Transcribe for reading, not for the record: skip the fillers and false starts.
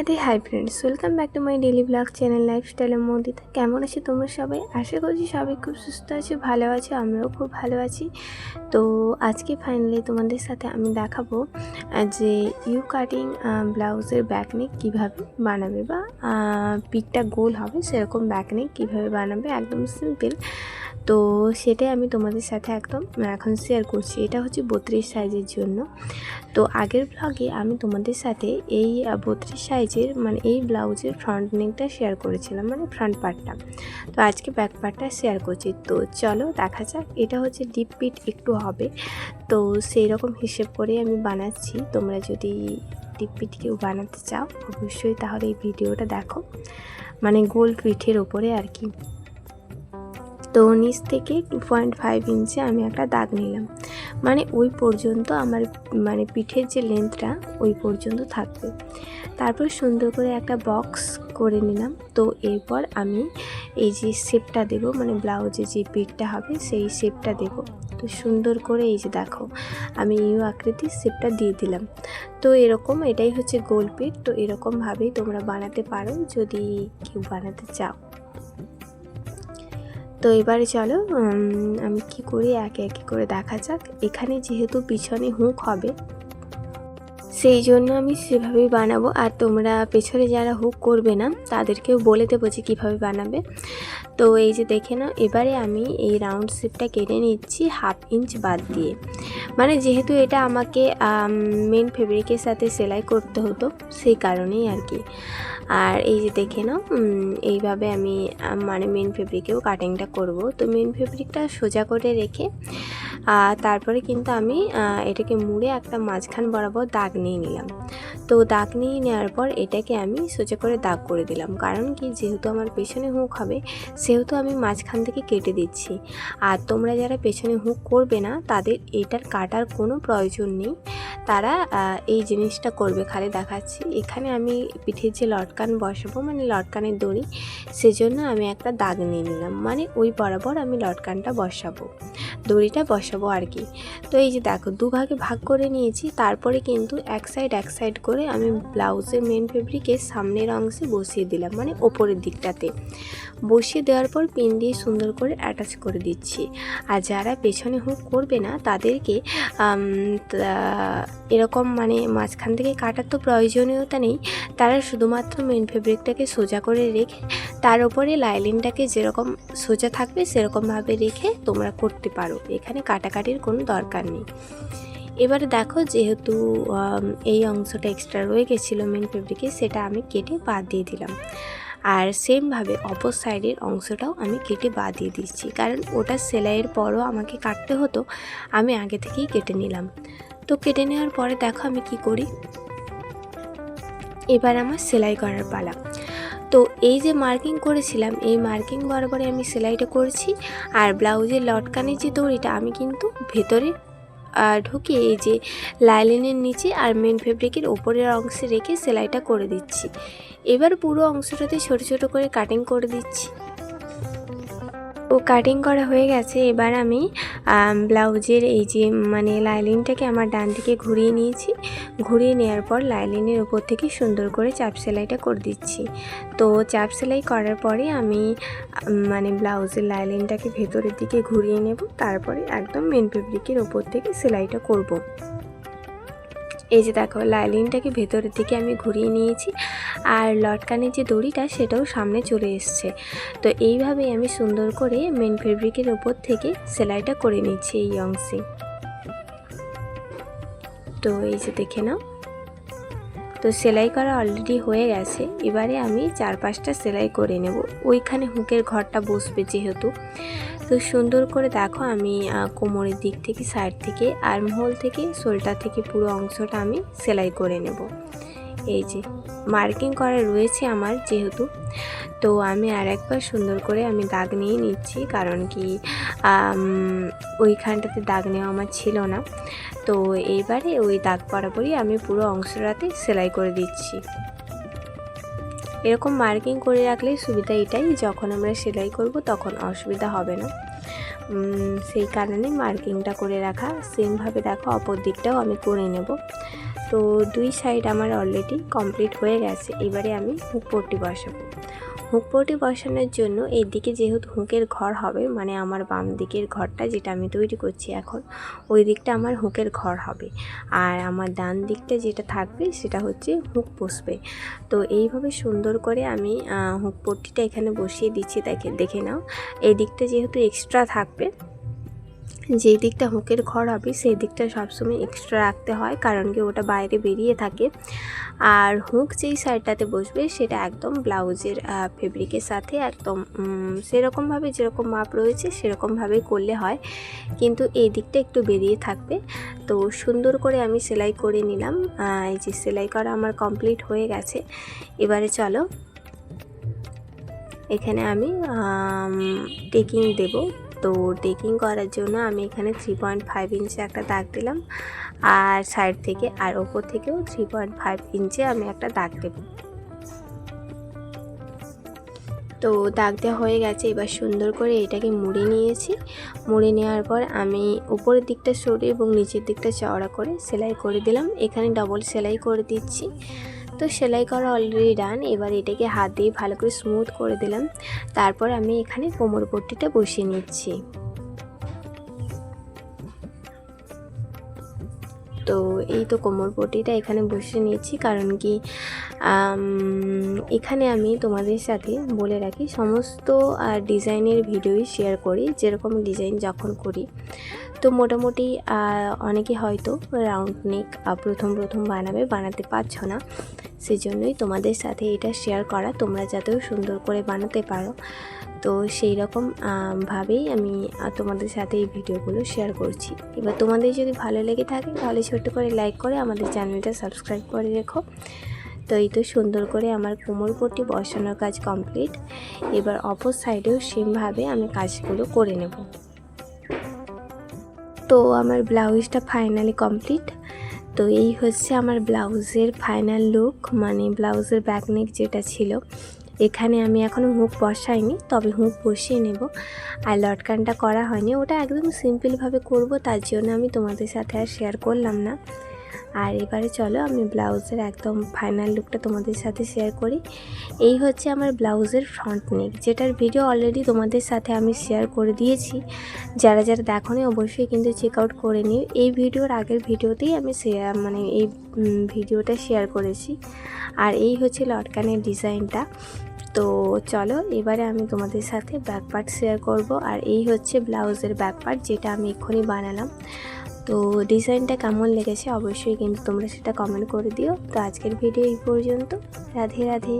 Radhe hi friends, welcome back to my daily blog channel lifestyle Moudita. কেমন আছো তোমরা সবাই? আশা করছি সবাই খুব সুস্থ আছো, ভালো আছো। আমরাও খুব ভালো আছি। তো আজকে ফাইনালি তোমাদের সাথে আমি দেখাবো যে ইউ কাটিং ব্লাউজের ব্যাকনেক কীভাবে বানাবে, বা পিকটা গোল হবে সেরকম ব্যাকনেক কীভাবে বানাবে, একদম সিম্পল। তো সেটাই আমি তোমাদের সাথে একদম এখন শেয়ার করছি। এটা হচ্ছে 32 সাইজের জন্য। তো আগের ব্লগে আমি তোমাদের সাথে এই 32 সাইজের মানে এই ব্লাউজের ফ্রন্ট নেকটা শেয়ার করেছিলাম, মানে ফ্রন্ট পার্টটা। তো আজকে ব্যাক পার্টটা শেয়ার করছি। তো চলো দেখা যাক। এটা হচ্ছে ডিপ পিট একটু হবে, তো সেই রকম হিসেব করে আমি বানাচ্ছি। তোমরা যদি ডিপ পিট কেউ বানাতে চাও অবশ্যই তাহলে এই ভিডিওটা দেখো, মানে গোল পিঠের ওপরে আর কি। তো নিচ থেকে 2.5 ইঞ্চি আমি একটা দাগ নিলাম, মানে ওই পর্যন্ত আমার মানে পিঠের যে লেন্থটা ওই পর্যন্ত থাকবে। তারপর সুন্দর করে একটা বক্স করে নিলাম। তো এরপর আমি এই যে শেপটা দেবো, মানে ব্লাউজে যে পিঠটা হবে সেই শেপটা দেবো। তো সুন্দর করে এই যে দেখো আমি ইউ আকৃতির শেপটা দিয়ে দিলাম। তো এরকম এটাই হচ্ছে গোল পিঠ। তো এরকমভাবেই তোমরা বানাতে পারো যদি কেউ বানাতে চাও। তো এবারে চলো আমি কি করি একে একে করে দেখা যাক। এখানে যেহেতু পিছনে হুক হবে সেই জন্য আমি সেভাবেই বানাবো, আর তোমরা পেছনে যারা হুক করবে না তাদেরকেও বলে দেবো যে কীভাবে বানাবে। তো এই যে দেখে নাও, এবারে আমি এই রাউন্ড শেপটা কেটে নিচ্ছি 1/2 ইঞ্চ বাদ দিয়ে, মানে যেহেতু এটা আমাকে মেন ফেব্রিকের সাথে সেলাই করতে হতো সেই কারণেই আর কি। আর এই যে দেখে নাও এইভাবে আমি মানে মেন ফেব্রিকেও কাটিংটা করব। তো মেন ফেব্রিকটা সোজা করে রেখে তারপরে কিন্তু আমি এটাকে মুড়ে একটা মাঝখান বরাবর দাগ নিয়ে নিলাম। তো দাগ নিয়ে নেওয়ার পর এটাকে আমি সোজা করে দাগ করে দিলাম, কারণ কি যেহেতু আমার পেছনে হুক হবে সেহেতু আমি মাঝখান থেকে কেটে দিচ্ছি। আর তোমরা যারা পেছনে হুক করবে না তাদের এটার কাটার কোনো প্রয়োজন নেই, তারা এই জিনিসটা করবে। খালি দেখাচ্ছি, এখানে আমি পিঠের যে লটকান বসাবো মানে লটকানের দড়ি, সেজন্য আমি একটা দাগ নিয়ে নিলাম, মানে ওই বরাবর আমি লটকানটা বসাবো, দড়িটা বসাবো আর কি। তো এই যে দেখো দুভাগে ভাগ করে নিয়েছি। তারপরে কিন্তু এক সাইড করে আমি ব্লাউজের মেন ফেব্রিকের সামনের অংশে বসিয়ে দিলাম, মানে ওপরের দিকটাতে বসিয়ে দেওয়ার পর পিন দিয়ে সুন্দর করে অ্যাটাচ করে দিচ্ছি। আর যারা পেছনে হুক করবে না তাদেরকে এরকম মানে মাঝখান থেকে কাটার তো প্রয়োজনীয়তা নেই, তারা শুধুমাত্র মেন ফেব্রিকটাকে সোজা করে রেখে তার উপরে লাইলিনটাকে যেরকম সোজা থাকবে সেরকমভাবে রেখে তোমরা করতে পারো, এখানে কাটাকাটির কোনো দরকার নেই। এবারে দেখো যেহেতু এই অংশটা এক্সট্রা রয়ে গেছিলো মেন ফেব্রিকে, সেটা আমি কেটে বাদ দিয়ে দিলাম। আর সেমভাবে অপর সাইডের অংশটাও আমি কেটে বাদ দিয়ে দিচ্ছি, কারণ ওটা সেলাইয়ের পরও আমাকে কাটতে হতো, আমি আগে থেকেই কেটে নিলাম। তো কেটে নেওয়ার পরে দেখো আমি কি করি, এবার আমার সেলাই করার পালা। তো এই যে মার্কিং করেছিলাম এই মার্কিং বরাবরে আমি সেলাইটা করছি। আর ব্লাউজের লটকানের যে দড়িটা আমি কিন্তু ভেতরে ঢুকিয়ে এই যে লাইলিনের নিচে আর মেন ফেব্রিকের ওপরের অংশে রেখে সেলাইটা করে দিচ্ছি। এবার পুরো অংশটাতে ছোট ছোট করে কাটিং করে দিচ্ছি। ও কাটিং করা হয়ে গেছে। এবার আমি ব্লাউজের এই যে মানে লাইলিনটাকে আমার ডান দিকে ঘুরিয়ে নিয়েছি। ঘুরিয়ে নেওয়ার পর লাইলিনের উপর থেকে সুন্দর করে চাপ সেলাইটা করে দিচ্ছি। তো চাপ সেলাই করার পরে আমি মানে ব্লাউজের লাইলিনটাকে ভেতরের দিকে ঘুরিয়ে নেব, তারপরে একদম মেন ফেব্রিকের ওপর থেকে সেলাইটা করব। এই যে দেখো লাইলিনটাকে ভেতরের দিকে আমি ঘুরিয়ে নিয়েছি, আর লটকানের যে দড়িটা সেটাও সামনে চলে এসছে। তো এইভাবেই আমি সুন্দর করে মেন ফেব্রিকের ওপর থেকে সেলাইটা করে নিচ্ছি এই অংশে। তো এই যে দেখে নাও, তো সেলাই করা অলরেডি হয়ে গেছে। এবারে আমি 4-5টা সেলাই করে নেব, ওইখানে হুকের ঘরটা বসবে যেহেতু। তো সুন্দর করে দেখো আমি কোমরের দিক থেকে, সাইড থেকে, আর্মহোল থেকে, শোল্ডার থেকে পুরো অংশটা আমি সেলাই করে নেব। এই যে মার্কিং করা রয়েছে আমার যেহেতু, তো আমি আর একবার সুন্দর করে আমি দাগ নিয়ে নিচ্ছি, কারণ কি ওইখানটাতে দাগ নেওয়া আমার ছিল না। তো এইবারে ওই দাগ বরাবরই আমি পুরো অংশটাতে সেলাই করে দিচ্ছি। এরকম মার্কিং করে রাখলে সুবিধা এটাই, যখন আমরা সেলাই করব তখন অসুবিধা হবে না। সেই কারণে মার্কিংটা করে রাখা। সেমভাবে দেখো অপর দিকটাও আমি করে নেব। তো দুই সাইড আমার অলরেডি কমপ্লিট হয়ে গেছে। এবারে আমি হুক পট্টি বসাবো। হুক পট্টি বসানোর জন্য এই দিকে যেহেতু হুকের ঘর হবে, মানে আমার বাম দিকের ঘরটা যেটা আমি তৈরি করছি এখন, ওই দিকটা আমার হুকের ঘর হবে, আর আমার ডান দিকটা যেটা থাকবে সেটা হচ্ছে হুক বসবে। তো এইভাবে সুন্দর করে আমি হুক পট্টিটা এখানে বসিয়ে দিচ্ছি। দেখে নাও, এই দিকটা যেহেতু এক্সট্রা থাকবে, যেই দিকটা হুকের ঘর হবে সেই দিকটা সবসময় এক্সট্রা রাখতে হয়, কারণ কি ওটা বাইরে বেরিয়ে থাকে। আর হুক যেই সাইডটাতে বসবে সেটা একদম ব্লাউজের ফেব্রিকের সাথে একদম সেরকমভাবে যেরকম মাপ রয়েছে সেরকমভাবেই করলে হয়, কিন্তু এই দিকটা একটু বেরিয়ে থাকবে। তো সুন্দর করে আমি সেলাই করে নিলাম। এই যে সেলাই করা আমার কমপ্লিট হয়ে গেছে। এবারে চলো এখানে আমি টেকিং দেব। তো টেকিং করার জন্য আমি এখানে 3.5 ইঞ্চি একটা দাগ দিলাম, আর সাইড থেকে আর ওপর থেকেও 3.5 ইঞ্চি আমি একটা দাগ দেব। তো দাগ দেওয়া হয়ে গেছে। এবার সুন্দর করে এটাকে মুড়ে নিয়েছি। মুড়ে নেওয়ার পর আমি উপরের দিকটা সরিয়ে এবং নিচের দিকটা চওড়া করে সেলাই করে দিলাম। এখানে ডবল সেলাই করে দিচ্ছি। তো সেলাই করা অলরেডি ডান। এবার এটাকে হাত দিয়ে ভালো করে স্মুথ করে দিলাম। তারপর আমি এখানে কোমর পট্টিটা বসিয়ে নিচ্ছি। তো এই তো কোমর পট্টিটা এখানে বসিয়ে নিচ্ছি, কারণ কি এখানে আমি তোমাদের সাথে বলে রাখি, সমস্ত ডিজাইনের ভিডিওই শেয়ার করি, যেরকম ডিজাইন যখন করি। তো মোটামুটি অনেকে হয়তো রাউন্ড নেক প্রথম বানাতে পারছো না, সেজন্যই তোমাদের সাথে এটা শেয়ার করা, তোমরা যাতেও সুন্দর করে বানাতে পারো। তো সেই রকম ভাবেই আমি তোমাদের সাথে এই ভিডিওগুলো শেয়ার করছি। এবার তোমাদের যদি ভালো লেগে থাকে তাহলে ছোট্ট করে লাইক করে আমাদের চ্যানেলটা সাবস্ক্রাইব করে রেখো। তো এই তো সুন্দর করে আমার কোমর পট্টি বসানোর কাজ কমপ্লিট। এবার অপর সাইডেও সেমভাবে আমি কাজগুলো করে নেব। তো আমার ব্লাউজটা ফাইনালি কমপ্লিট। তো এই হচ্ছে আমার ব্লাউজের ফাইনাল লুক, মানে ব্লাউজের ব্যাক নেক যেটা ছিল। এখানে আমি এখনও হুক বসাইনি, তবে হুক বসিয়ে নেব। আর লটকানটা করা হয়নি, ওটা একদম সিম্পলভাবে করব, তার জন্য আমি তোমাদের সাথে আর শেয়ার করলাম না। আর এবারে চলো আমি ব্লাউজের একদম ফাইনাল লুকটা তোমাদের সাথে শেয়ার করি। এই হচ্ছে আমার ব্লাউজের ফ্রন্ট নেক, যেটার ভিডিও অলরেডি তোমাদের সাথে আমি শেয়ার করে দিয়েছি। যারা দেখোনি অবশ্যই কিন্তু চেক আউট করে নিও। এই ভিডিওর আগের ভিডিওতেই আমি এই ভিডিওটা শেয়ার করেছি। আর এই হচ্ছে লটকানের ডিজাইনটা। তো চলো এবারে আমি তোমাদের সাথে ব্যাক পার্ট শেয়ার করব। আর এই হচ্ছে ব্লাউজের ব্যাক পার্ট, যেটা আমি এক্ষুনি বানালাম। তো ডিজাইনটা কেমন লেগেছে অবশ্যই কিন্তু তোমরা সেটা কমেন্ট করে দিও। তো আজকের ভিডিও এই পর্যন্ত। রাধে রাধে।